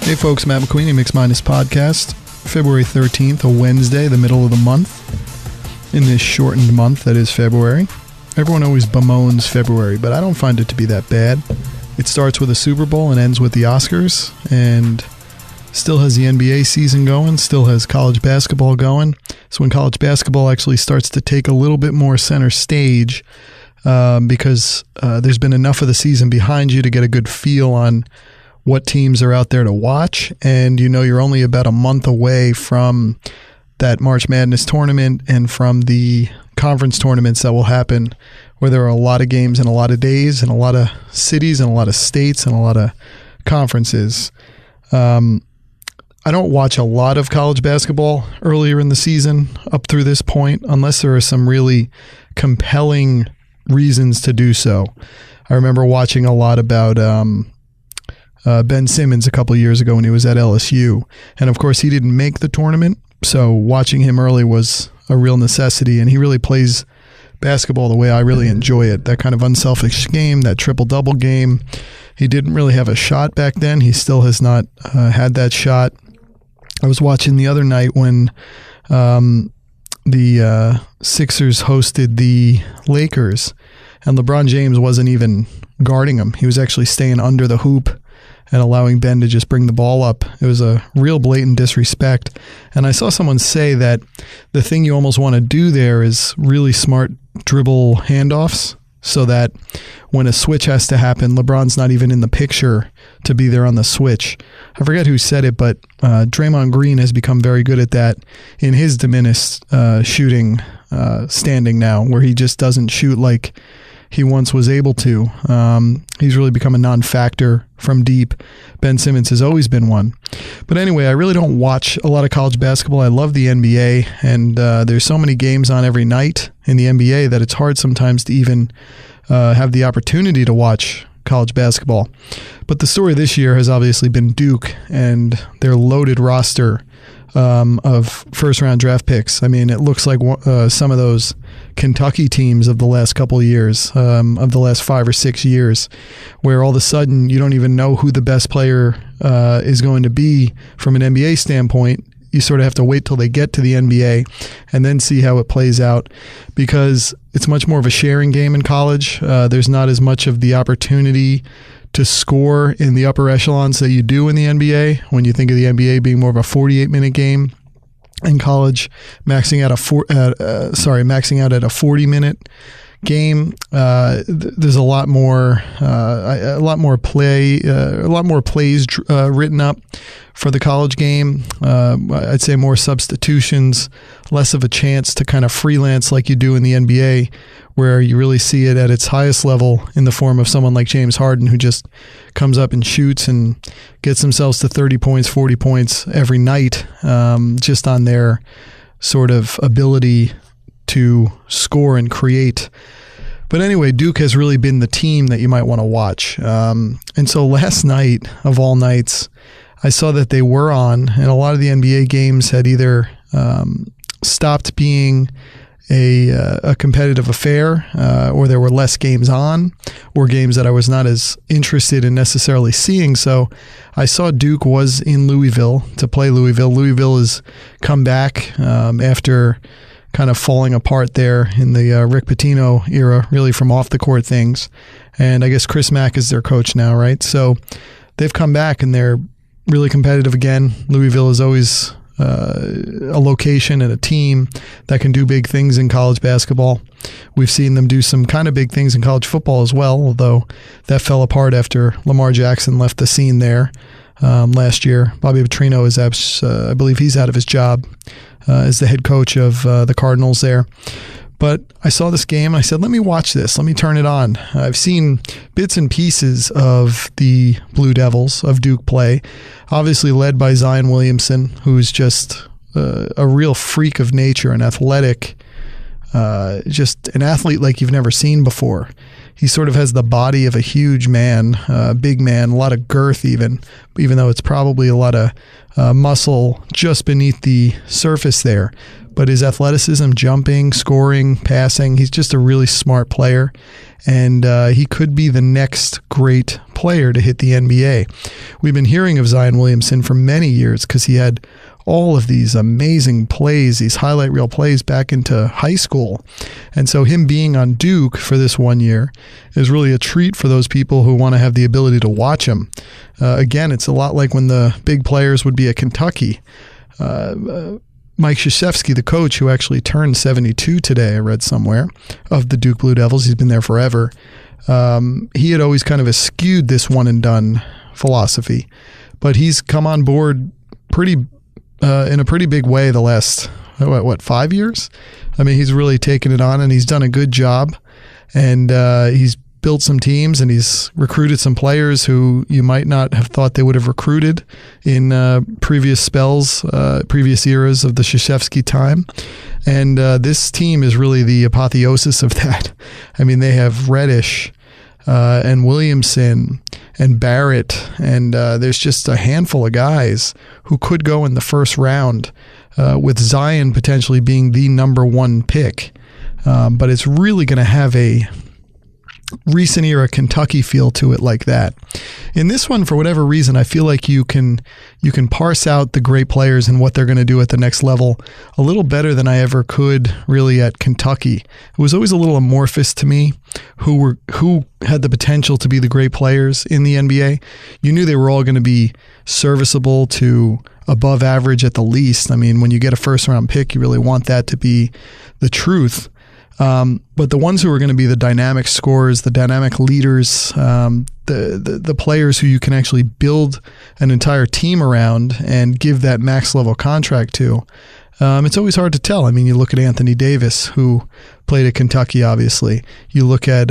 Hey folks, Matt McQueen, Mix Minus Podcast. February 13th, a Wednesday, the middle of the month. In this shortened month that is February. Everyone always bemoans February, but I don't find it to be that bad. It starts with a Super Bowl and ends with the Oscars, and still has the NBA season going, still has college basketball going. So when college basketball actually starts to take a little bit more center stage, because there's been enough of the season behind you to get a good feel on what teams are out there to watch, and you know you're only about a month away from that March Madness tournament and from the conference tournaments that will happen, where there are a lot of games in a lot of days and a lot of cities and a lot of states and a lot of conferences. I don't watch a lot of college basketball earlier in the season up through this point, unless there are some really compelling reasons to do so. I remember watching a lot about Ben Simmons a couple of years ago when he was at LSU. And of course, he didn't make the tournament, so watching him early was a real necessity. And he really plays basketball the way I really enjoy it. That kind of unselfish game, that triple-double game. He didn't really have a shot back then. He still has not had that shot. I was watching the other night when the Sixers hosted the Lakers, and LeBron James wasn't even guarding him. He was actually staying under the hoop and allowing Ben to just bring the ball up. It was a real blatant disrespect. And I saw someone say that the thing you almost want to do there is really smart dribble handoffs, so that when a switch has to happen, LeBron's not even in the picture to be there on the switch. I forget who said it, but Draymond Green has become very good at that in his diminished shooting standing now, where he just doesn't shoot like he once was able to. He's really become a non-factor from deep. Ben Simmons has always been one. But anyway, I really don't watch a lot of college basketball. I love the NBA, and there's so many games on every night in the NBA that it's hard sometimes to even have the opportunity to watch college basketball. But the story this year has obviously been Duke and their loaded roster of first-round draft picks. I mean, it looks like some of those Kentucky teams of the last couple of years, of the last 5 or 6 years, where all of a sudden you don't even know who the best player is going to be from an NBA standpoint. You sort of have to wait till they get to the NBA and then see how it plays out, because it's much more of a sharing game in college. There's not as much of the opportunity to score in the upper echelons that you do in the NBA. When you think of the NBA being more of a 48-minute game, in college, maxing out at a 40-minute game. There's a lot more plays written up for the college game. I'd say more substitutions, less of a chance to kind of freelance like you do in the NBA, where you really see it at its highest level in the form of someone like James Harden, who just comes up and shoots and gets themselves to 30 points, 40 points every night, just on their sort of ability to score and create. But anyway, Duke has really been the team that you might want to watch. And so last night, of all nights, I saw that they were on, and a lot of the NBA games had either stopped being a competitive affair, or there were less games on, or games that I was not as interested in necessarily seeing. So I saw Duke was in Louisville to play Louisville. Louisville has come back after kind of falling apart there in the Rick Pitino era, really from off the court things. And I guess Chris Mack is their coach now, right? So they've come back and they're really competitive again. Louisville is always a location and a team that can do big things in college basketball. We've seen them do some kind of big things in college football as well, although that fell apart after Lamar Jackson left the scene there last year. Bobby Petrino is, I believe he's out of his job as the head coach of the Cardinals there. But I saw this game and I said, let me watch this. Let me turn it on. I've seen bits and pieces of the Blue Devils of Duke play, obviously led by Zion Williamson, who's just a real freak of nature, an athletic, just an athlete like you've never seen before. he sort of has the body of a huge man, big man, a lot of girth even though it's probably a lot of muscle just beneath the surface there. But his athleticism, jumping, scoring, passing, he's just a really smart player. And he could be the next great player to hit the NBA. We've been hearing of Zion Williamson for many years because he had all of these amazing plays, these highlight reel plays back into high school. And so him being on Duke for this 1 year is really a treat for those people who want to have the ability to watch him. Again, it's a lot like when the big players would be at Kentucky. Mike Krzyzewski, the coach, who actually turned 72 today, I read somewhere, of the Duke Blue Devils. He's been there forever. He had always kind of eschewed this one-and-done philosophy, but he's come on board in a pretty big way the last, 5 years? I mean, he's really taken it on, and he's done a good job, and he's built some teams, and he's recruited some players who you might not have thought they would have recruited in previous spells, previous eras of the Krzyzewski time. And this team is really the apotheosis of that. I mean, they have Reddish and Williamson and Barrett, and there's just a handful of guys who could go in the first round, with Zion potentially being the number one pick. But it's really going to have a recent era Kentucky feel to it like that. In this one, for whatever reason, I feel like you can parse out the great players and what they're going to do at the next level a little better than I ever could really at Kentucky. It was always a little amorphous to me who had the potential to be the great players in the NBA. You knew they were all going to be serviceable to above average at the least. I mean, when you get a first round pick, you really want that to be the truth. But the ones who are going to be the dynamic scorers, the dynamic leaders, the players who you can actually build an entire team around and give that max level contract to, it's always hard to tell. I mean, you look at Anthony Davis, who played at Kentucky, obviously. You look at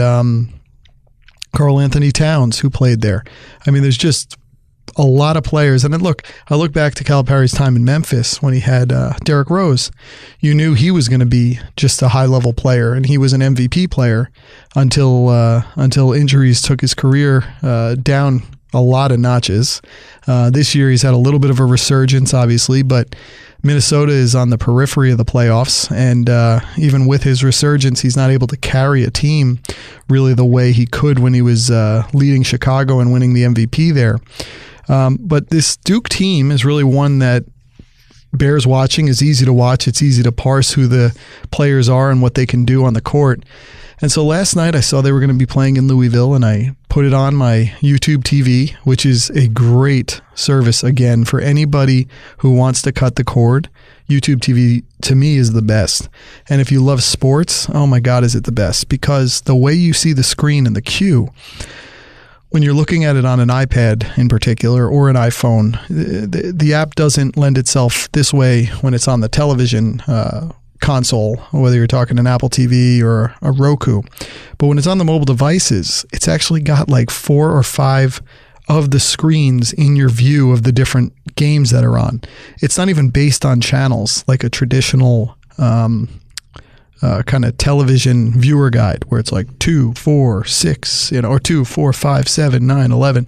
Karl Anthony Towns, who played there. I mean, there's just a lot of players. And then I look back to Calipari's time in Memphis when he had Derrick Rose. You knew he was going to be just a high-level player, and he was an MVP player until injuries took his career down a lot of notches. This year he's had a little bit of a resurgence, obviously, but Minnesota is on the periphery of the playoffs, and even with his resurgence, he's not able to carry a team really the way he could when he was leading Chicago and winning the MVP there. But this Duke team is really one that bears watching. It's easy to watch. It's easy to parse who the players are and what they can do on the court. And so last night I saw they were going to be playing in Louisville, and I put it on my YouTube TV, which is a great service, again, for anybody who wants to cut the cord. YouTube TV, to me, is the best. And if you love sports, oh my God, is it the best? Because the way you see the screen and the cue, when you're looking at it on an iPad in particular or an iPhone, the app doesn't lend itself this way when it's on the television console, whether you're talking an Apple TV or a Roku. But when it's on the mobile devices, it's actually got like 4 or 5 of the screens in your view of the different games that are on. It's not even based on channels like a traditional kind of television viewer guide where it's like 2, 4, 6, or 2, 4, 5, 7, 9, 11.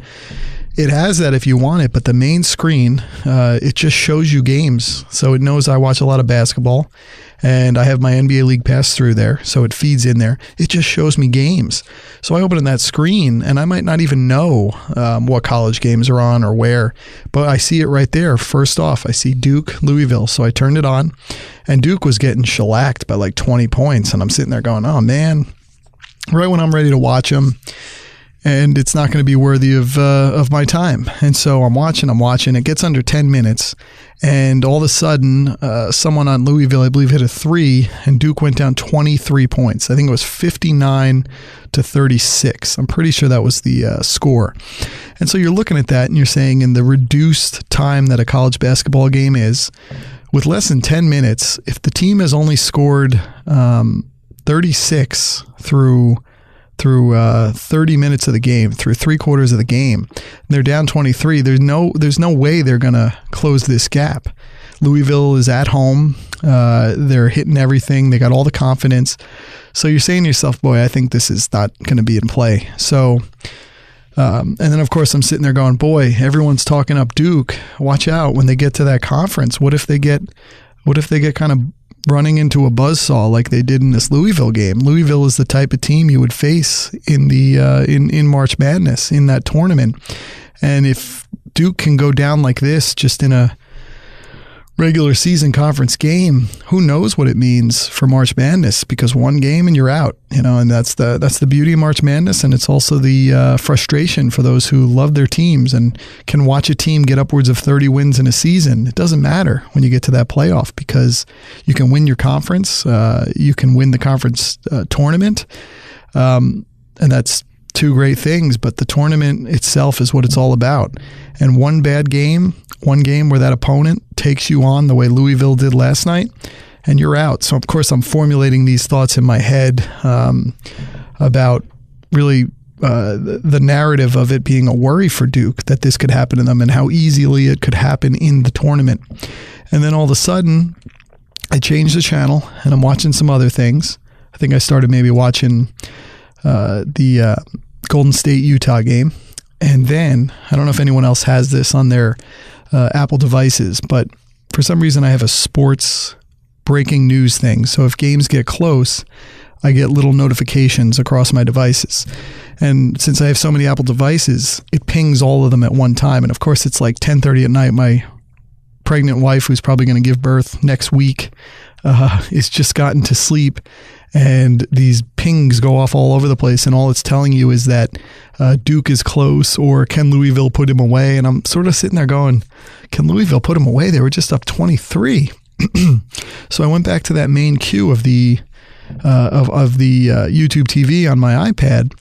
It has that if you want it, but the main screen, it just shows you games. So it knows I watch a lot of basketball, and I have my NBA League Pass through there, so it feeds in there. It just shows me games. So I open that screen, and I might not even know what college games are on or where, but I see it right there. First off, I see Duke, Louisville, so I turned it on, and Duke was getting shellacked by like 20 points, and I'm sitting there going, oh man, right when I'm ready to watch them, and it's not going to be worthy of my time. And so I'm watching. It gets under 10 minutes, and all of a sudden, someone on Louisville, I believe, hit a 3, and Duke went down 23 points. I think it was 59-36. I'm pretty sure that was the score. And so you're looking at that, and you're saying, in the reduced time that a college basketball game is, with less than 10 minutes, if the team has only scored 36 through 30 minutes of the game, through 3/4 of the game, they're down 23. There's no way they're going to close this gap. Louisville is at home. They're hitting everything. They got all the confidence. So you're saying to yourself, boy, I think this is not going to be in play. So, and then of course I'm sitting there going, boy, everyone's talking up Duke. Watch out when they get to that conference. What if they get kind of running into a buzzsaw like they did in this Louisville game? Louisville is the type of team you would face in the in March Madness in that tournament. And if Duke can go down like this just in a regular season conference game, who knows what it means for March Madness, because one game and you're out, and that's the beauty of March Madness. And it's also the frustration for those who love their teams and can watch a team get upwards of 30 wins in a season. It doesn't matter when you get to that playoff, because you can win your conference, you can win the conference tournament, and that's two great things, but the tournament itself is what it's all about. And one bad game, one game where that opponent takes you on the way Louisville did last night, and you're out. So, of course, I'm formulating these thoughts in my head about really the narrative of it being a worry for Duke, that this could happen to them and how easily it could happen in the tournament. And then all of a sudden, I changed the channel, and I'm watching some other things. I think I started maybe watching the Golden State-Utah game. And then, I don't know if anyone else has this on their Apple devices, but for some reason I have a sports breaking news thing. So if games get close, I get little notifications across my devices. And since I have so many Apple devices, it pings all of them at one time. And of course, it's like 10:30 at night. My pregnant wife, who's probably going to give birth next week, is just gotten to sleep. And these pings go off all over the place, and all it's telling you is that Duke is close, or can Louisville put him away? And I'm sort of sitting there going, can Louisville put him away? They were just up 23. So I went back to that main queue of the YouTube TV on my iPad,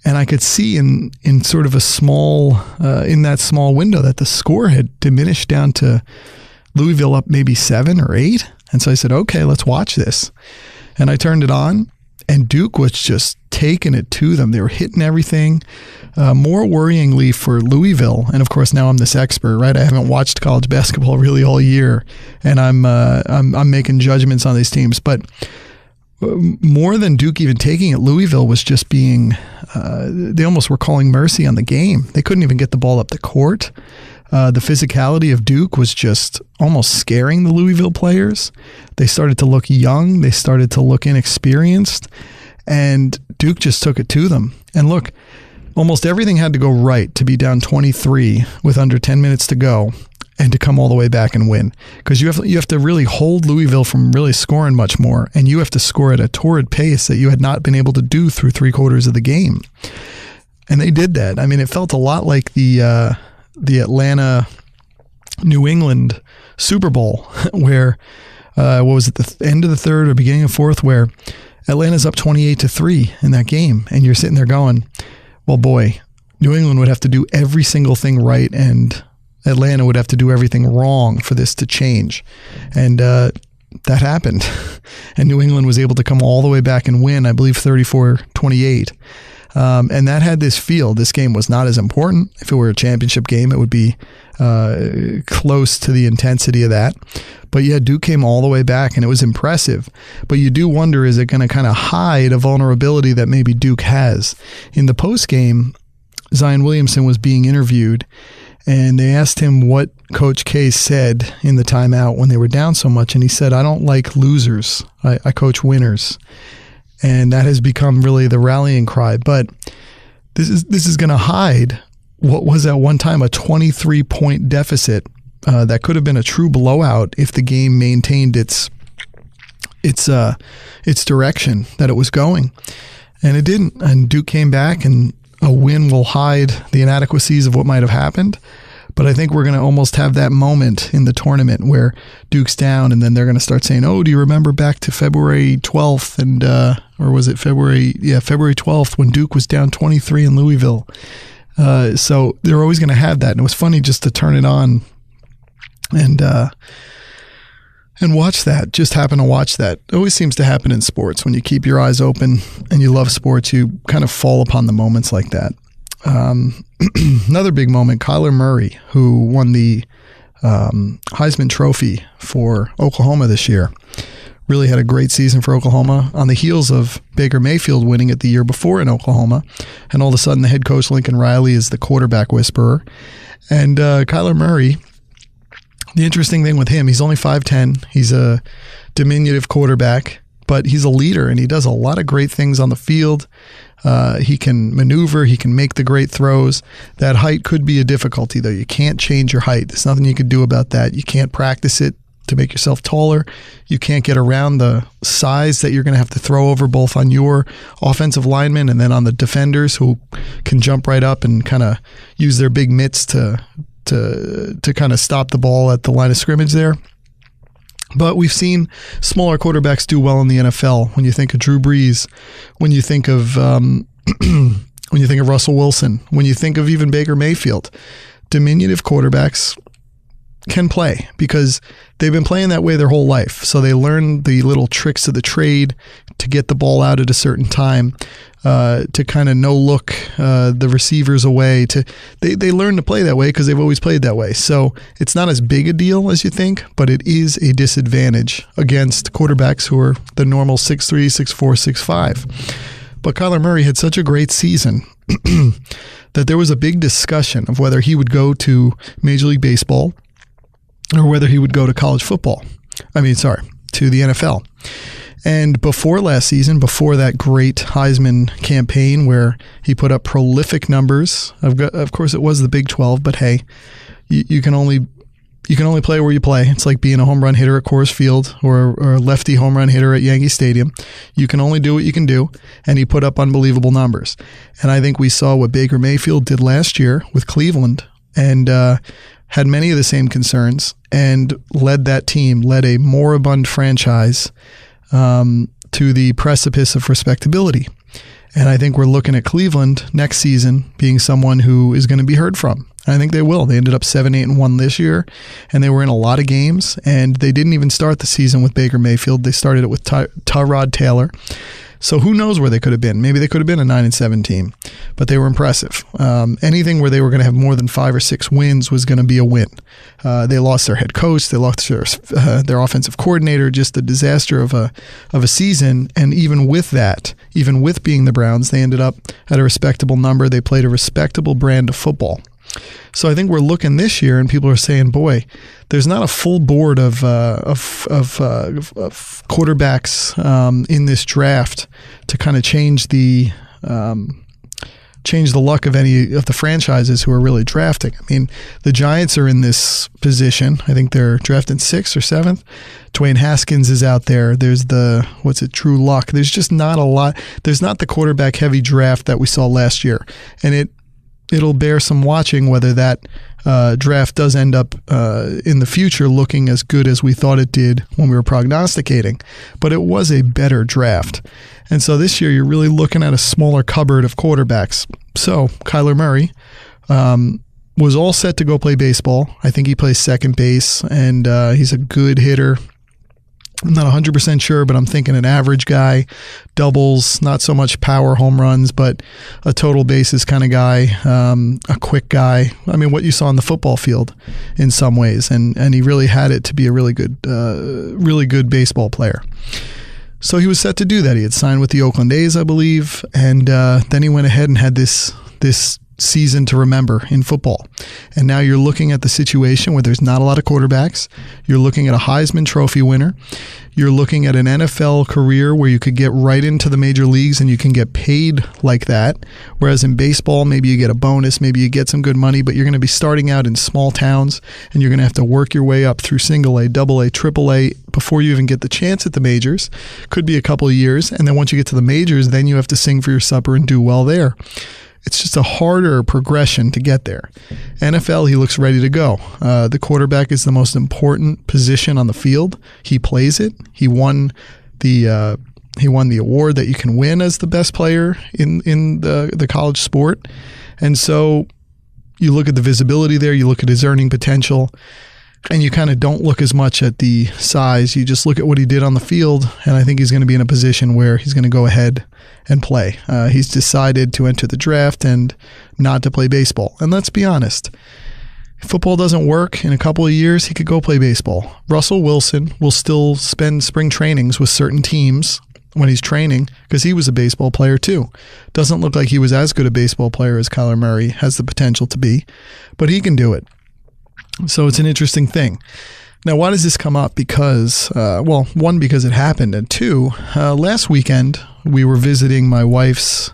and I could see in sort of a small in that small window that the score had diminished down to Louisville up maybe 7 or 8. And so I said, okay, let's watch this. And I turned it on, and Duke was just taking it to them. They were hitting everything. More worryingly for Louisville, and of course now I'm this expert, right? I haven't watched college basketball really all year, and I'm making judgments on these teams. But more than Duke even taking it, Louisville was just being. They almost were calling mercy on the game. They couldn't even get the ball up the court. The physicality of Duke was just almost scaring the Louisville players. They started to look young. They started to look inexperienced. And Duke just took it to them. And look, almost everything had to go right to be down 23 with under 10 minutes to go and to come all the way back and win. Because you have to really hold Louisville from really scoring much more. And you have to score at a torrid pace that you had not been able to do through 3/4 of the game. And they did that. I mean, it felt a lot like the Atlanta New England Super Bowl, where what was it, the end of the third or beginning of fourth, where Atlanta's up 28-3 in that game, and you're sitting there going, well, boy, New England would have to do every single thing right, and Atlanta would have to do everything wrong for this to change. And that happened, and New England was able to come all the way back and win, I believe 34-28. And that had this feel. This game was not as important. If it were a championship game, it would be close to the intensity of that. But yeah, Duke came all the way back, and it was impressive. But you do wonder, is it going to kind of hide a vulnerability that maybe Duke has? In the postgame, Zion Williamson was being interviewed, and they asked him what Coach K said in the timeout when they were down so much, and he said, I don't like losers. I coach winners. And that has become really the rallying cry. But this is going to hide what was at one time a 23-point deficit that could have been a true blowout if the game maintained its direction that it was going. And it didn't. And Duke came back, and a win will hide the inadequacies of what might have happened. But I think we're going to almost have that moment in the tournament where Duke's down, and then they're going to start saying, oh, do you remember back to February 12th? And or was it February 12th when Duke was down 23 in Louisville. So they're always going to have that. And it was funny just to turn it on and watch that. Just happen to watch that. It always seems to happen in sports. When you keep your eyes open and you love sports, you kind of fall upon the moments like that. Another big moment, Kyler Murray, who won the Heisman Trophy for Oklahoma this year. Really had a great season for Oklahoma on the heels of Baker Mayfield winning it the year before in Oklahoma. And all of a sudden, the head coach, Lincoln Riley, is the quarterback whisperer. And Kyler Murray, the interesting thing with him, he's only 5'10". He's a diminutive quarterback, but he's a leader, and he does a lot of great things on the field. He can maneuver. He can make the great throws. That height could be a difficulty, though. You can't change your height. There's nothing you can do about that. You can't practice it to make yourself taller. You can't get around the size that you're going to have to throw over both on your offensive linemen and then on the defenders who can jump right up and kind of use their big mitts to kind of stop the ball at the line of scrimmage there. But we've seen smaller quarterbacks do well in the NFL. When you think of Drew Brees, when you think of Russell Wilson, when you think of even Baker Mayfield, diminutive quarterbacks can play because they've been playing that way their whole life. So they learn the little tricks of the trade to get the ball out at a certain time, to kind of no-look the receivers away. They learn to play that way because they've always played that way. So it's not as big a deal as you think, but it is a disadvantage against quarterbacks who are the normal 6'3", 6'4", 6'5". But Kyler Murray had such a great season that there was a big discussion of whether he would go to Major League Baseball or whether he would go to college football. To the NFL. And before last season, before that great Heisman campaign where he put up prolific numbers, of course it was the Big 12, but hey, you can only play where you play. It's like being a home run hitter at Coors Field or a lefty home run hitter at Yankee Stadium. You can only do what you can do, and he put up unbelievable numbers. And I think we saw what Baker Mayfield did last year with Cleveland and had many of the same concerns and led a moribund franchise to the precipice of respectability. And I think we're looking at Cleveland next season being someone who is going to be heard from. And I think they will. They ended up 7-8-1 this year, and they were in a lot of games, and they didn't even start the season with Baker Mayfield. They started it with Tyrod Taylor. So who knows where they could have been? Maybe they could have been a 9-7 team, but they were impressive. Anything where they were going to have more than 5 or 6 wins was going to be a win. They lost their head coach. They lost their offensive coordinator. Just a disaster of a season. And even with that, even with being the Browns, they ended up at a respectable number. They played a respectable brand of football. So I think we're looking this year, and people are saying, "Boy, there's not a full board of quarterbacks in this draft to kind of change the luck of any of the franchises who are really drafting." I mean, the Giants are in this position. I think they're drafting 6th or 7th. Dwayne Haskins is out there. There's Drew Luck. There's just not a lot. There's not the quarterback heavy draft that we saw last year, and it'll bear some watching whether that draft does end up in the future looking as good as we thought it did when we were prognosticating. But it was a better draft. And so this year you're really looking at a smaller cupboard of quarterbacks. So Kyler Murray was all set to go play baseball. I think he plays second base, and he's a good hitter. I'm not 100% sure, but I'm thinking an average guy, doubles, not so much power home runs, but a total bases kind of guy, a quick guy. I mean, what you saw on the football field in some ways, and he really had it to be a really good baseball player. So he was set to do that. He had signed with the Oakland A's, I believe, and then he went ahead and had this season to remember in football. And now you're looking at the situation where there's not a lot of quarterbacks. You're looking at a Heisman Trophy winner. You're looking at an NFL career where you could get right into the major leagues and you can get paid like that. Whereas in baseball, maybe you get a bonus, maybe you get some good money, but you're going to be starting out in small towns and you're going to have to work your way up through single A, double A, triple A before you even get the chance at the majors. Could be a couple of years. And then once you get to the majors, then you have to sing for your supper and do well there. It's just a harder progression to get there. NFL, he looks ready to go. The quarterback is the most important position on the field. He plays it. He won the award that you can win as the best player in the college sport. And so you look at the visibility there. You look at his earning potential. And you kind of don't look as much at the size. You just look at what he did on the field, and I think he's going to be in a position where he's going to go ahead and play. He's decided to enter the draft and not to play baseball. And let's be honest, If football doesn't work in a couple of years, he could go play baseball. Russell Wilson will still spend spring trainings with certain teams when he's training because he was a baseball player too. Doesn't look like he was as good a baseball player as Kyler Murray has the potential to be, but he can do it. So it's an interesting thing. Now, why does this come up? Because, one, because it happened, and two, last weekend we were visiting my wife's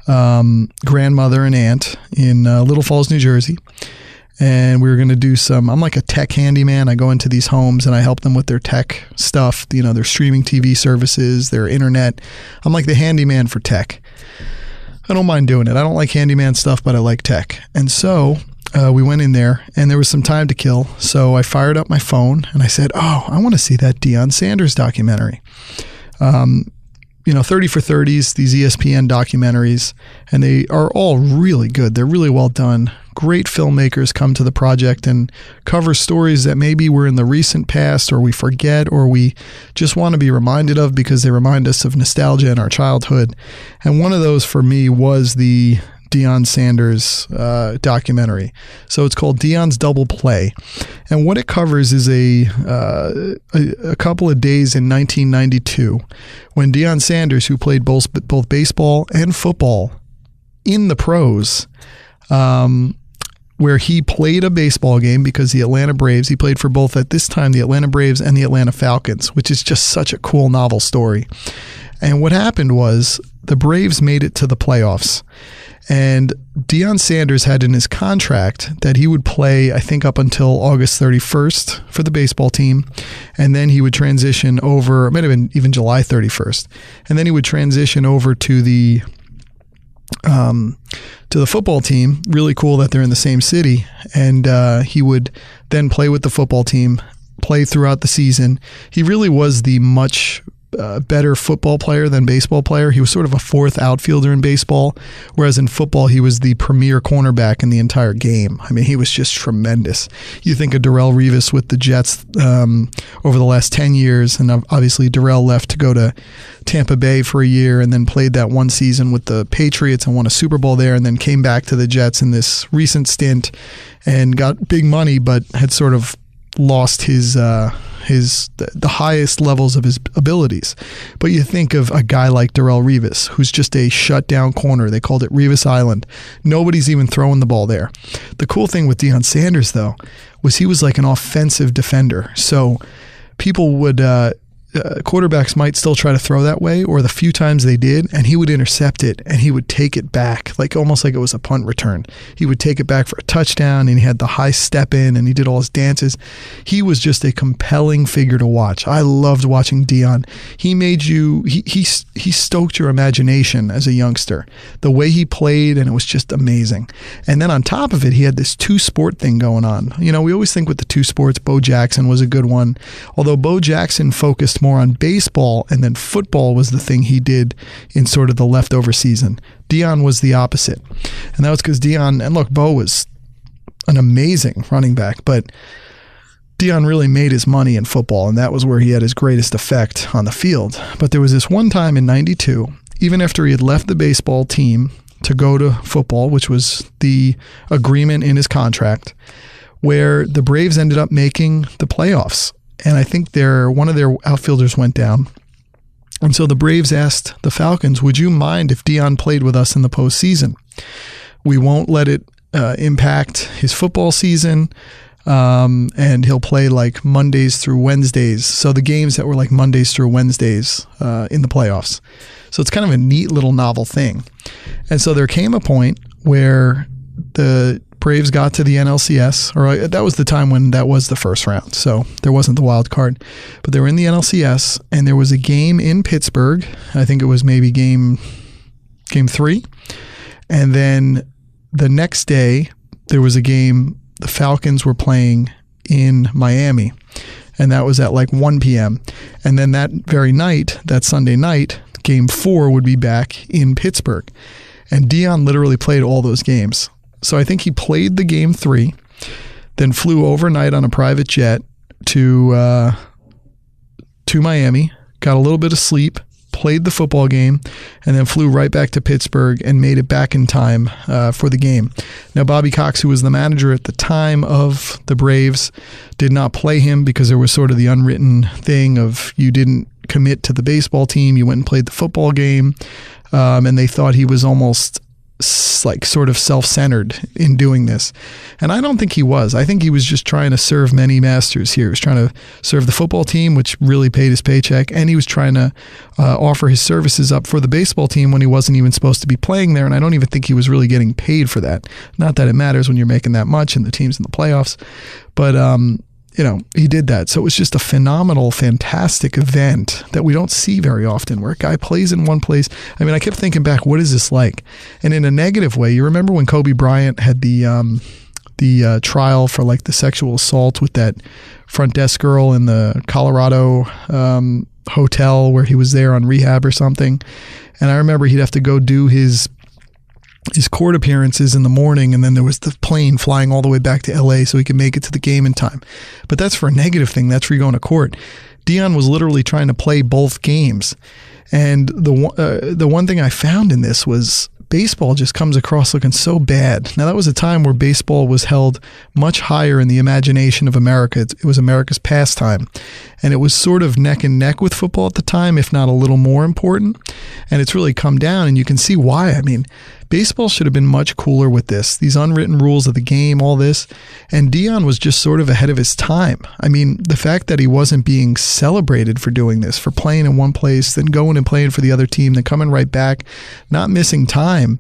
grandmother and aunt in Little Falls, New Jersey. And we were going to do I'm like a tech handyman. I go into these homes and I help them with their tech stuff, their streaming TV services, their internet. I'm like the handyman for tech. I don't mind doing it. I don't like handyman stuff, but I like tech. And so we went in there and there was some time to kill. So I fired up my phone and I said, I want to see that Deion Sanders documentary. 30 for 30s, these ESPN documentaries, and they are all really good. They're really well done. Great filmmakers come to the project and cover stories that maybe were in the recent past or we forget or we just want to be reminded of because they remind us of nostalgia in our childhood. And one of those for me was the Deion Sanders documentary. So it's called Deion's Double Play. And what it covers is a couple of days in 1992 when Deion Sanders, who played both baseball and football in the pros, where he played a baseball game because the Atlanta Braves, he played for both at this time, the Atlanta Braves and the Atlanta Falcons, which is just such a cool novel story. And what happened was the Braves made it to the playoffs. And Deion Sanders had in his contract that he would play, I think, up until August 31st for the baseball team. And then he would transition over, it might have been even July 31st. And then he would transition over to the football team. Really cool that they're in the same city. And he would then play with the football team, play throughout the season. He really was the much better football player than baseball player. He was sort of a fourth outfielder in baseball, whereas in football, he was the premier cornerback in the entire game. I mean, he was just tremendous. You think of Darrelle Revis with the Jets over the last 10 years, and obviously Darrelle left to go to Tampa Bay for a year and then played that one season with the Patriots and won a Super Bowl there and then came back to the Jets in this recent stint and got big money, but had sort of lost the highest levels of his abilities. But you think of a guy like Darrelle Revis, who's just a shutdown corner. They called it Revis Island. Nobody's even throwing the ball there. The cool thing with Deion Sanders, though, was he was like an offensive defender. So people would quarterbacks might still try to throw that way, or the few times they did, and he would intercept it and he would take it back, like almost like it was a punt return. He would take it back for a touchdown, and he had the high step in, and he did all his dances. He was just a compelling figure to watch. I loved watching Deion. He made you, he stoked your imagination as a youngster. The way he played, and it was just amazing. And then on top of it, he had this two-sport thing going on. We always think with the two sports, Bo Jackson was a good one, although Bo Jackson focused more on baseball, and then football was the thing he did in sort of the leftover season. Deion was the opposite. And that was because Deion, and look, Bo was an amazing running back, but Deion really made his money in football, and that was where he had his greatest effect on the field. But there was this one time in 92, even after he had left the baseball team to go to football, which was the agreement in his contract, where the Braves ended up making the playoffs. And I think one of their outfielders went down. And so the Braves asked the Falcons, would you mind if Deion played with us in the postseason? We won't let it impact his football season, and he'll play like Mondays through Wednesdays. So the games that were like Mondays through Wednesdays in the playoffs. So it's kind of a neat little novel thing. And so there came a point where the Braves got to the NLCS, or that was the time when that was the first round, so there wasn't the wild card, but they were in the NLCS, and there was a game in Pittsburgh. I think it was maybe game 3, and then the next day there was a game the Falcons were playing in Miami, and that was at like 1 p.m. And then that very night, that Sunday night, game 4 would be back in Pittsburgh, and Deion literally played all those games. So I think he played the game 3, then flew overnight on a private jet to Miami, got a little bit of sleep, played the football game, and then flew right back to Pittsburgh and made it back in time for the game. Now, Bobby Cox, who was the manager at the time of the Braves, did not play him because there was sort of the unwritten thing of you didn't commit to the baseball team, you went and played the football game, and they thought he was almost like sort of self-centered in doing this. And I don't think he was. I think he was just trying to serve many masters here. He was trying to serve the football team, which really paid his paycheck, and he was trying to offer his services up for the baseball team when he wasn't even supposed to be playing there, and I don't even think he was really getting paid for that. Not that it matters when you're making that much and the team's in the playoffs, but he did that. So it was just a phenomenal, fantastic event that we don't see very often, where a guy plays in one place. I mean, I kept thinking back, what is this like? And in a negative way, you remember when Kobe Bryant had the trial for like the sexual assault with that front desk girl in the Colorado hotel where he was there on rehab or something. And I remember he'd have to go do his court appearances in the morning, and then there was the plane flying all the way back to LA so he could make it to the game in time. But that's for a negative thing. That's for you going to court. Deion was literally trying to play both games. And the one thing I found in this was baseball just comes across looking so bad. Now, that was a time where baseball was held much higher in the imagination of America. It was America's pastime. And it was sort of neck and neck with football at the time, if not a little more important. And it's really come down, and you can see why. I mean, baseball should have been much cooler with this. These unwritten rules of the game, all this. And Deion was just sort of ahead of his time. I mean, the fact that he wasn't being celebrated for doing this, for playing in one place, then going and playing for the other team, then coming right back, not missing time.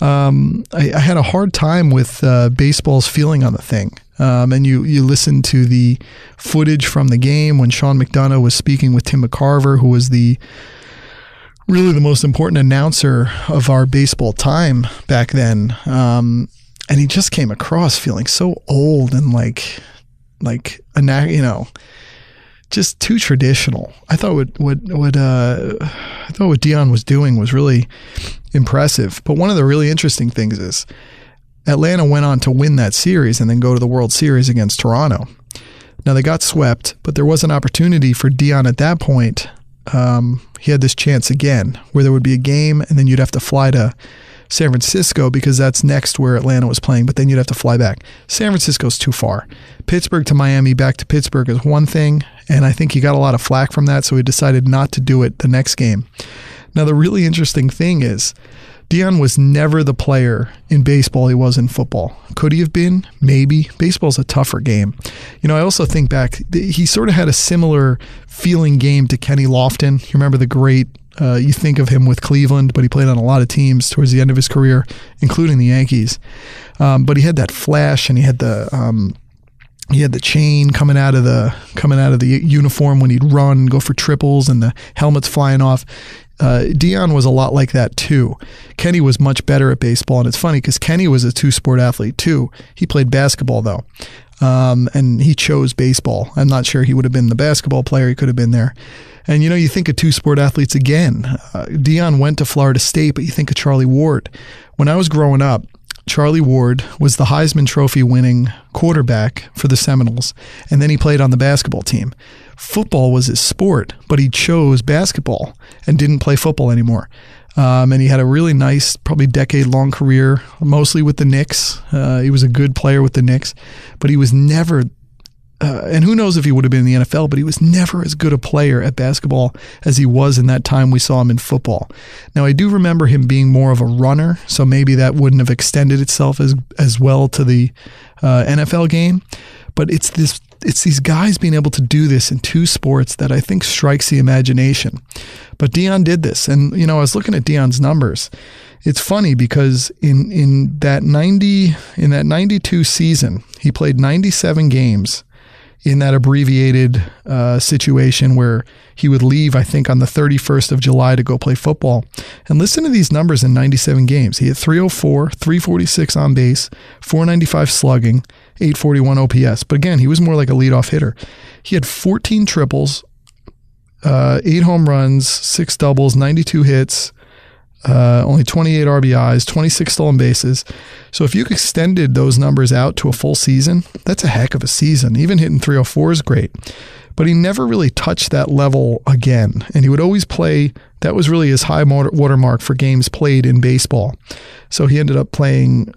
I had a hard time with baseball's feeling on the thing. And you listen to the footage from the game when Sean McDonough was speaking with Tim McCarver, who was really the most important announcer of our baseball time back then. And he just came across feeling so old and just too traditional. I thought what Deion was doing was really impressive. But one of the really interesting things is Atlanta went on to win that series and then go to the World Series against Toronto. Now, they got swept, but there was an opportunity for Deion at that point. He had this chance again where there would be a game, and then you'd have to fly to San Francisco because that's next where Atlanta was playing, but then you'd have to fly back. San Francisco's too far. Pittsburgh to Miami, back to Pittsburgh is one thing, and I think he got a lot of flack from that, so he decided not to do it the next game. Now, the really interesting thing is Deion was never the player in baseball he was in football. Could he have been? Maybe. Baseball's a tougher game. I also think back, he sort of had a similar feeling game to Kenny Lofton. You remember the great, you think of him with Cleveland, but he played on a lot of teams towards the end of his career, including the Yankees. But he had that flash, and he had the chain coming out of the uniform when he'd run and go for triples, and the helmet's flying off. Deion was a lot like that too. Kenny was much better at baseball, and it's funny because Kenny was a two-sport athlete too. He played basketball though, and he chose baseball. I'm not sure he would have been the basketball player. He could have been there. And you think of two-sport athletes again. Deion went to Florida State, but you think of Charlie Ward. When I was growing up, Charlie Ward was the Heisman Trophy winning quarterback for the Seminoles, and then he played on the basketball team. Football was his sport, but he chose basketball and didn't play football anymore. And he had a really nice, probably decade-long career, mostly with the Knicks. He was a good player with the Knicks, but he was never, and who knows if he would have been in the NFL, but he was never as good a player at basketball as he was in that time we saw him in football. Now, I do remember him being more of a runner, so maybe that wouldn't have extended itself as well to the NFL game, but it's these guys being able to do this in two sports that I think strikes the imagination. But Deion did this, and I was looking at Deion's numbers. It's funny because in that 92 season, he played 97 games in that abbreviated situation where he would leave, I think, on the 31st of July to go play football. And listen to these numbers in 97 games. He had 304, 346 on base, 495 slugging, 841 OPS. But again, he was more like a leadoff hitter. He had 14 triples, 8 home runs, 6 doubles, 92 hits, only 28 RBIs, 26 stolen bases. So if you extended those numbers out to a full season, that's a heck of a season. Even hitting 304 is great. but he never really touched that level again. And he would always play, that was really his high watermark for games played in baseball. So he ended up playing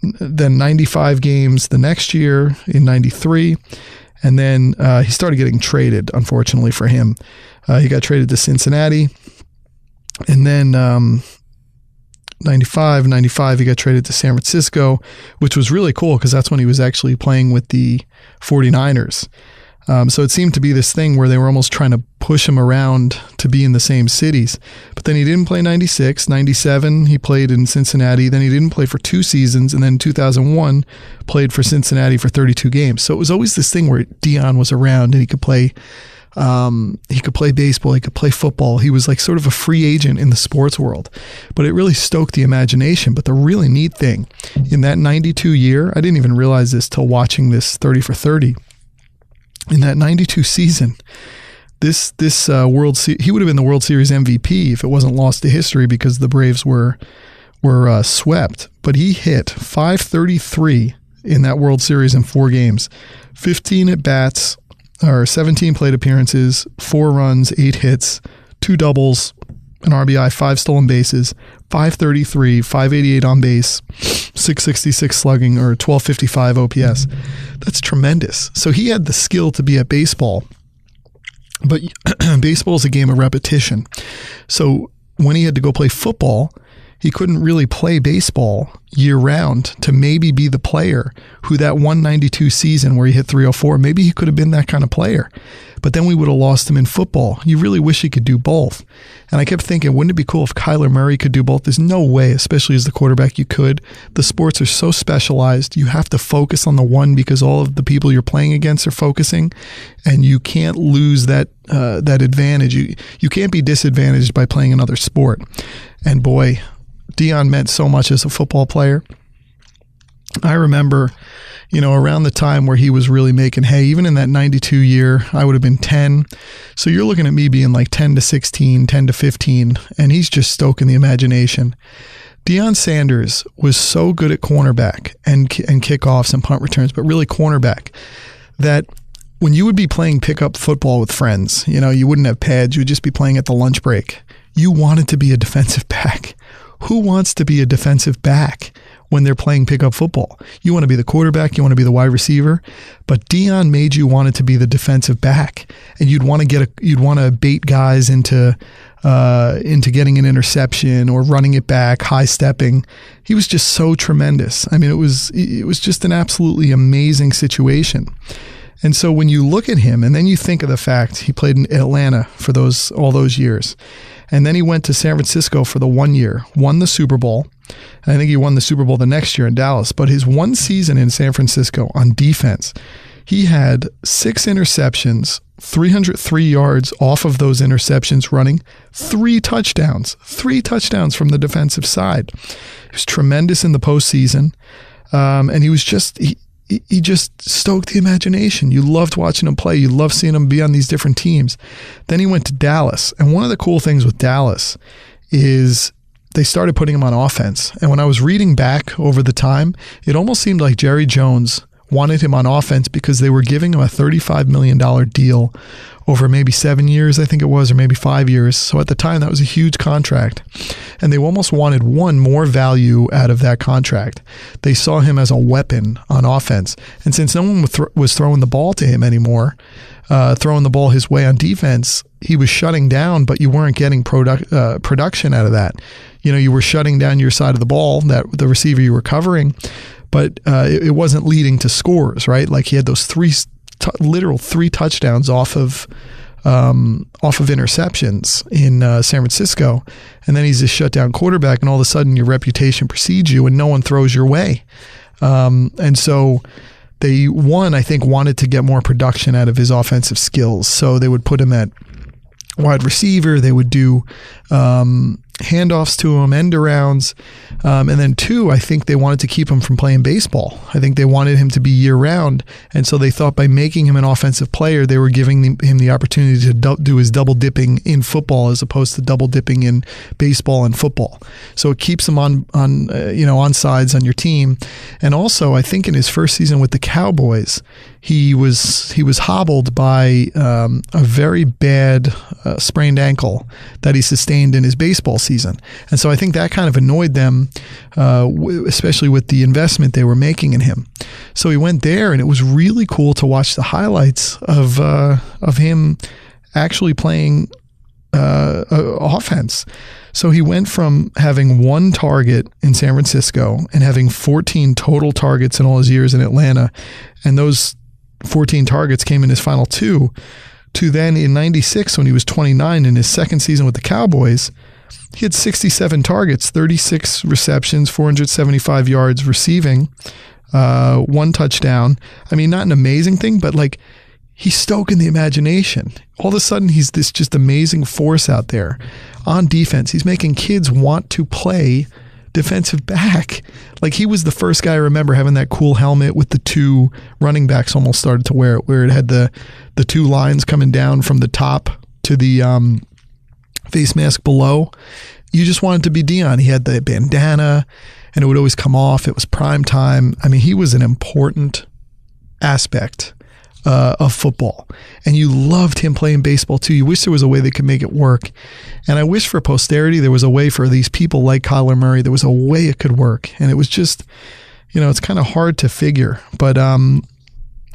then 95 games the next year in 93. And then he started getting traded, unfortunately for him. He got traded to Cincinnati. And then 95, he got traded to San Francisco, which was really cool because that's when he was actually playing with the 49ers. So it seemed to be this thing where they were almost trying to push him around to be in the same cities. But then he didn't play 96, 97, he played in Cincinnati. Then he didn't play for 2 seasons. And then 2001, played for Cincinnati for 32 games. So it was always this thing where Deion was around and he could play baseball, he could play football. He was like sort of a free agent in the sports world, but it really stoked the imagination. But the really neat thing in that 92 year, I didn't even realize this till watching this 30 for 30. In that 92 season, this he would have been the World Series MVP if it wasn't lost to history because the Braves were swept. But he hit 533 in that World Series in 4 games, 15 at bats, or 17 plate appearances, 4 runs, 8 hits, 2 doubles, an RBI, 5 stolen bases, 533, 588 on base, 666 slugging, or 1255 OPS. That's tremendous. So he had the skill to be at baseball, but baseball is a game of repetition. So when he had to go play football, he couldn't really play baseball year round to maybe be the player who that 192 season where he hit 304, maybe he could have been that kind of player. But then we would have lost him in football. You really wish he could do both. And I kept thinking, wouldn't it be cool if Kyler Murray could do both? There's no way, especially as the quarterback, you could. The sports are so specialized. You have to focus on the one because all of the people you're playing against are focusing, and you can't lose that advantage. You can't be disadvantaged by playing another sport. And boy, Deion meant so much as a football player. I remember, around the time where he was really making hay, even in that 92 year, I would have been 10. So you're looking at me being like 10 to 16, 10 to 15, and he's just stoking the imagination. Deion Sanders was so good at cornerback and kickoffs and punt returns, but really cornerback, that when you would be playing pickup football with friends, you wouldn't have pads, you would just be playing at the lunch break. You wanted to be a defensive back. Who wants to be a defensive back when they're playing pickup football? You want to be the quarterback, you want to be the wide receiver, but Deion made you want it to be the defensive back, and you'd want to bait guys into getting an interception or running it back, high stepping. He was just so tremendous. I mean, it was just an absolutely amazing situation. And so when you look at him and then you think of the fact he played in Atlanta for all those years, and then he went to San Francisco for the 1 year, won the Super Bowl. And I think he won the Super Bowl the next year in Dallas. But his 1 season in San Francisco on defense, he had 6 interceptions, 303 yards off of those interceptions running, 3 touchdowns from the defensive side. He was tremendous in the postseason. And he was he just stoked the imagination. You loved watching him play. You loved seeing him be on these different teams. Then he went to Dallas. And one of the cool things with Dallas is they started putting him on offense. And when I was reading back over the time, it almost seemed like Jerry Jones wanted him on offense because they were giving him a $35 million deal over maybe 7 years, I think it was, or maybe 5 years. So at the time, that was a huge contract. And they almost wanted one more value out of that contract. They saw him as a weapon on offense. And since no one was throwing the ball to him anymore, throwing the ball his way on defense, he was shutting down, but you weren't getting production out of that. You were shutting down your side of the ball, that the receiver you were covering, but it wasn't leading to scores, right? Like he had those literal 3 touchdowns off of interceptions in San Francisco, and then he's a shutdown quarterback, and all of a sudden your reputation precedes you, and no one throws your way. And so they, I think, wanted to get more production out of his offensive skills, so they would put him at wide receiver. They would do handoffs to him, end arounds. And then 2, I think they wanted to keep him from playing baseball. I think they wanted him to be year round. And so they thought by making him an offensive player, they were giving him the opportunity to do his double dipping in football as opposed to double dipping in baseball and football. So it keeps him on sides on your team. And also, I think in his first season with the Cowboys, he was hobbled by a very bad sprained ankle that he sustained in his baseball season. And so I think that kind of annoyed them, especially with the investment they were making in him. So he went there, and it was really cool to watch the highlights of him actually playing offense. So he went from having 1 target in San Francisco and having 14 total targets in all his years in Atlanta, and those 14 targets came in his final 2, to then in 96, when he was 29 in his second season with the Cowboys, he had 67 targets, 36 receptions, 475 yards receiving, 1 touchdown. I mean, not an amazing thing, but like, he's stoking the imagination. All of a sudden, he's this just amazing force out there on defense. He's making kids want to play defensive back. Like, he was the first guy I remember having that cool helmet with the 2 running backs almost started to wear it, where it had the 2 lines coming down from the top to the face mask below. You just wanted to be Deion. He had the bandana, and it would always come off. It was prime time. I mean, he was an important aspect of football, and you loved him playing baseball too. You wish there was a way they could make it work, and I wish for posterity there was a way for these people like Kyler Murray, there was a way it could work. And it was just, it's kind of hard to figure, but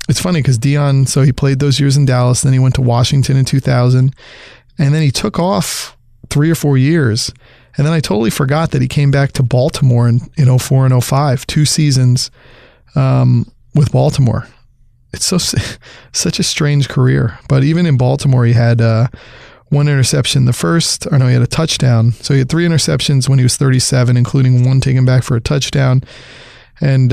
it's funny because Deion, so he played those years in Dallas, then he went to Washington in 2000, and then he took off 3 or 4 years, and then I totally forgot that he came back to Baltimore in 04 and 05, 2 seasons with Baltimore. It's such a strange career. But even in Baltimore, he had 1 interception he had a touchdown. So he had 3 interceptions when he was 37, including 1 taken back for a touchdown, and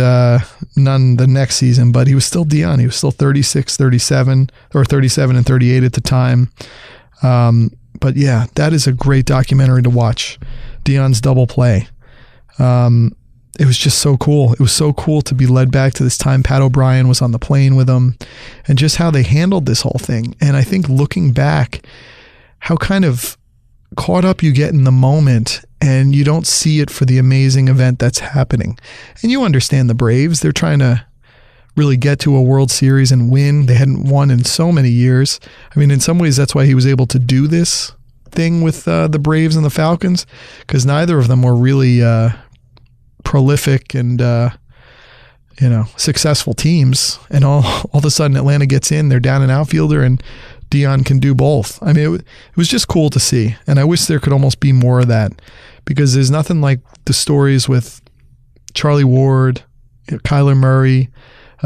none the next season. But he was still Deion. He was still 36, 37, or 37 and 38 at the time. But yeah, that is a great documentary to watch. Deion's double play. It was just so cool. It was so cool to be led back to this time Pat O'Brien was on the plane with him, and just how they handled this whole thing. And I think looking back, how kind of caught up you get in the moment, and you don't see it for the amazing event that's happening. And you understand the Braves. They're trying to really get to a World Series and win. They hadn't won in so many years. I mean, in some ways, that's why he was able to do this thing with the Braves and the Falcons, because neither of them were really prolific and successful teams. And all of a sudden Atlanta gets in, they're down an outfielder, and Deion can do both. I mean, it was just cool to see, and I wish there could almost be more of that, because there's nothing like the stories with Charlie Ward, Kyler Murray.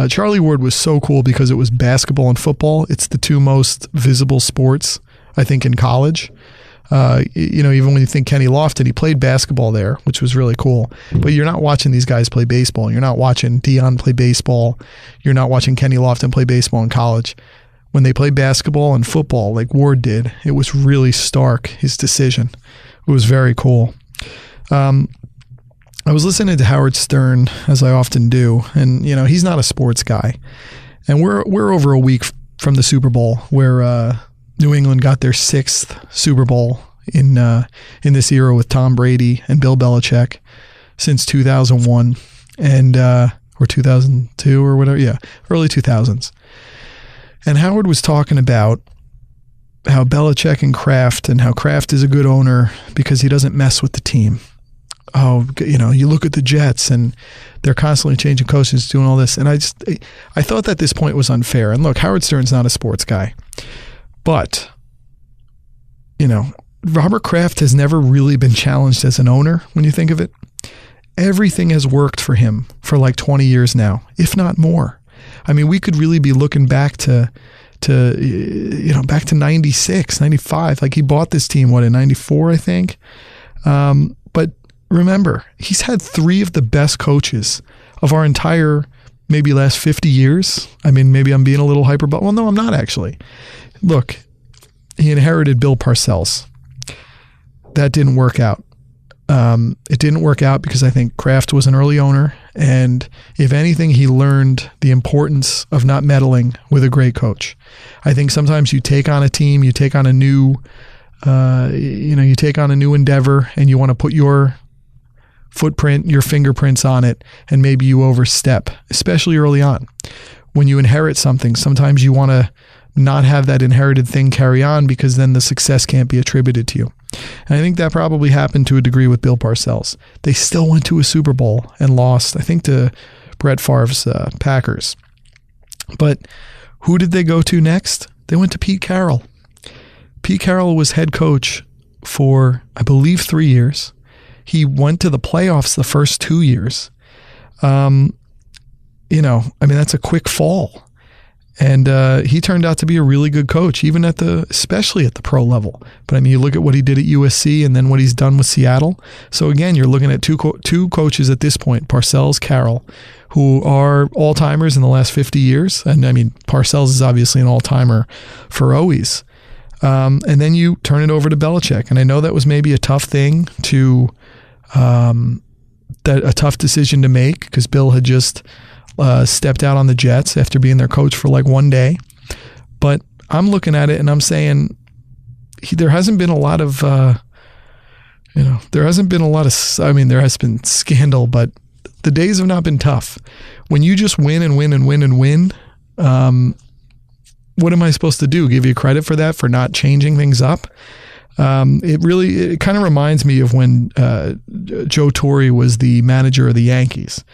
Charlie Ward was so cool because it was basketball and football. It's the 2 most visible sports, I think, in college. Even when you think Kenny Lofton, he played basketball there, which was really cool. But you're not watching these guys play baseball. You're not watching Deion play baseball. You're not watching Kenny Lofton play baseball in college. When they played basketball and football like Ward did, it was really stark, his decision. It was very cool. I was listening to Howard Stern, as I often do, and he's not a sports guy. And we're over a week from the Super Bowl, where New England got their 6th Super Bowl in this era with Tom Brady and Bill Belichick since 2001 and or 2002 or whatever, early 2000s. And Howard was talking about how Belichick and Kraft, and how Kraft is a good owner because he doesn't mess with the team. Oh, you look at the Jets and they're constantly changing coaches, doing all this. And I thought that this point was unfair. And look, Howard Stern's not a sports guy. But, Robert Kraft has never really been challenged as an owner when you think of it. Everything has worked for him for like 20 years now, if not more. I mean, we could really be looking back to 96, 95. Like, he bought this team, in 94, I think. But remember, he's had 3 of the best coaches of our entire, maybe last 50 years. I mean, maybe I'm being a little hyperbolic. Well, no, I'm not actually. Look, he inherited Bill Parcells. That didn't work out. It didn't work out because I think Kraft was an early owner, and if anything, he learned the importance of not meddling with a great coach. I think sometimes you take on a team, you take on a new, you take on a new endeavor, and you want to put your footprint, your fingerprints on it, and maybe you overstep, especially early on. When you inherit something, sometimes you want to not have that inherited thing carry on because then the success can't be attributed to you. And I think that probably happened to a degree with Bill Parcells. They still went to a Super Bowl and lost, I think, to Brett Favre's Packers. But who did they go to next? They went to Pete Carroll. Pete Carroll was head coach for, I believe, 3 years. He went to the playoffs the first 2 years. That's a quick fall. And he turned out to be a really good coach, especially at the pro level. But I mean, you look at what he did at USC and then what he's done with Seattle. So again, you're looking at two coaches at this point, Parcells, Carroll, who are all-timers in the last 50 years. And I mean, Parcells is obviously an all-timer for always. And then you turn it over to Belichick. And I know that was maybe a tough thing a tough decision to make because Bill had just stepped out on the Jets after being their coach for like 1 day. But I'm looking at it and I'm saying there hasn't been a lot of, there has been scandal, but the days have not been tough. When you just win and win and win and win, what am I supposed to do? Give you credit for that, for not changing things up? It kind of reminds me of when Joe Torre was the manager of the Yankees.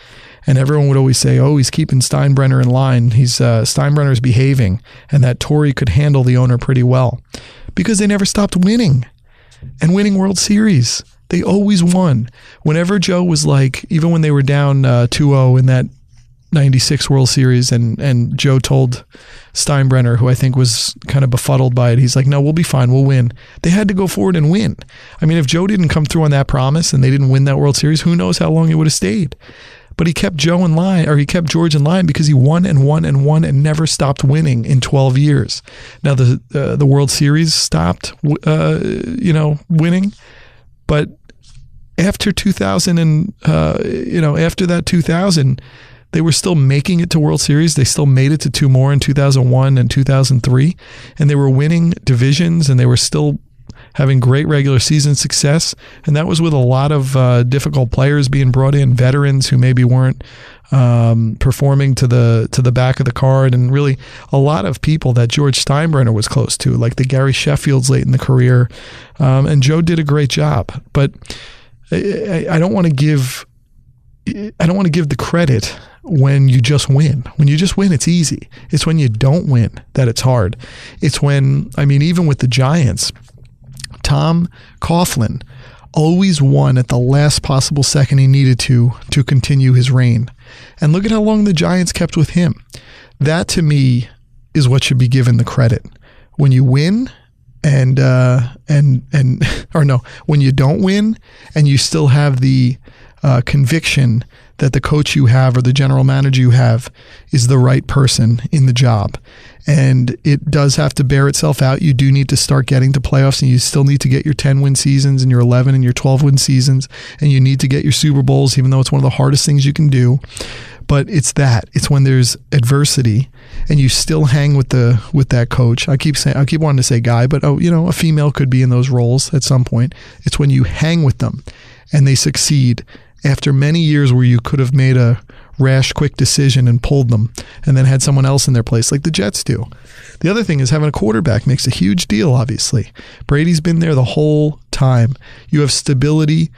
And everyone would always say, oh, he's keeping Steinbrenner in line. Steinbrenner's behaving. And that Torre could handle the owner pretty well. Because they never stopped winning. And winning World Series. They always won. Whenever Joe was even when they were down 2-0 in that 96 World Series, and Joe told Steinbrenner, who I think was kind of befuddled by it, he's like, no, we'll be fine, we'll win. They had to go forward and win. I mean, if Joe didn't come through on that promise and they didn't win that World Series, who knows how long he would have stayed. But he kept Joe in line, or he kept George in line because he won and won and won and never stopped winning in 12 years. Now the World Series stopped, winning, but after 2000 after that 2000, they were still making it to World Series. They still made it to two more in 2001 and 2003, and they were winning divisions, and they were still having great regular season success. And that was with a lot of difficult players being brought in, veterans who maybe weren't performing to the back of the card, and really a lot of people that George Steinbrenner was close to, like the Gary Sheffields late in the career. And Joe did a great job, but I don't want to give the credit when you just win. When you just win, it's easy. It's when you don't win that it's hard. It's when, even with the Giants, Tom Coughlin always won at the last possible second he needed to continue his reign. And look at how long the Giants kept with him. That, to me, is what should be given the credit. When you win when you don't win and you still have the conviction that the coach you have or the general manager you have is the right person in the job. And it does have to bear itself out. You do need to start getting to playoffs, and you still need to get your 10-win seasons and your 11 and your 12-win seasons, and you need to get your Super Bowls, even though it's one of the hardest things you can do. But it's when there's adversity and you still hang with that coach. I keep wanting to say guy, but a female could be in those roles at some point. It's when you hang with them and they succeed after many years where you could have made a rash, quick decision and pulled them and then had someone else in their place like the Jets do. The other thing is having a quarterback makes a huge deal, obviously. Brady's been there the whole time. You have stability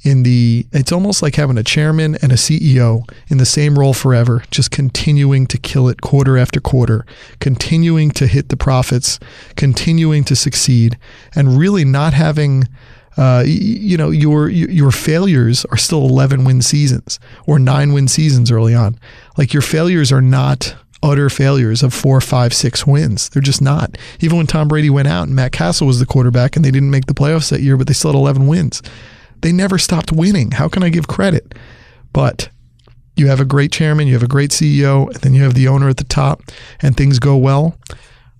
it's almost like having a chairman and a CEO in the same role forever, just continuing to kill it quarter after quarter, continuing to hit the profits, continuing to succeed, and really not having your failures are still 11-win seasons or 9-win seasons early on. Like, your failures are not utter failures of 4, 5, 6 wins. They're just not. Even when Tom Brady went out and Matt Castle was the quarterback and they didn't make the playoffs that year, but they still had 11 wins. They never stopped winning. How can I give credit? But you have a great chairman, you have a great CEO, and then you have the owner at the top, and things go well.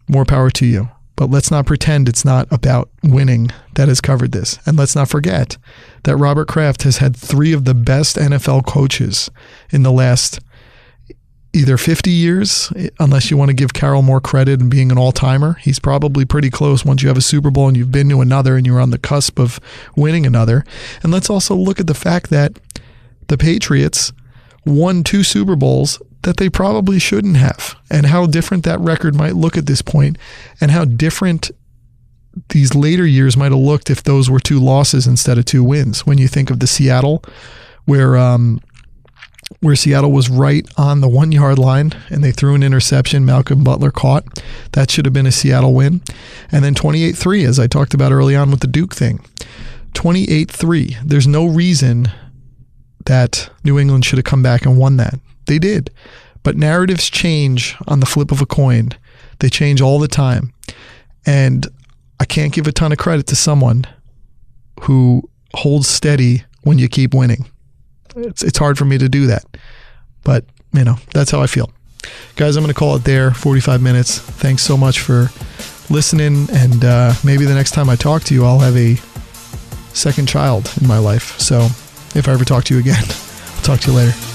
More power to you. But let's not pretend it's not about winning that has covered this. And let's not forget that Robert Kraft has had 3 of the best NFL coaches in the last either 50 years, unless you want to give Carroll more credit and being an all-timer. He's probably pretty close once you have a Super Bowl and you've been to another and you're on the cusp of winning another. And let's also look at the fact that the Patriots won 2 Super Bowls that they probably shouldn't have, and how different that record might look at this point, and how different these later years might have looked if those were 2 losses instead of 2 wins. When you think of the Seattle, where Seattle was right on the 1-yard line and they threw an interception Malcolm Butler caught. That should have been a Seattle win. And then 28-3, as I talked about early on with the Duke thing. 28-3. There's no reason that New England should have come back and won that. They did. But narratives change on the flip of a coin. They change all the time. And I can't give a ton of credit to someone who holds steady when you keep winning. It's hard for me to do that. But, that's how I feel. Guys, I'm going to call it there. 45 minutes. Thanks so much for listening. And maybe the next time I talk to you, I'll have a second child in my life. So if I ever talk to you again, I'll talk to you later.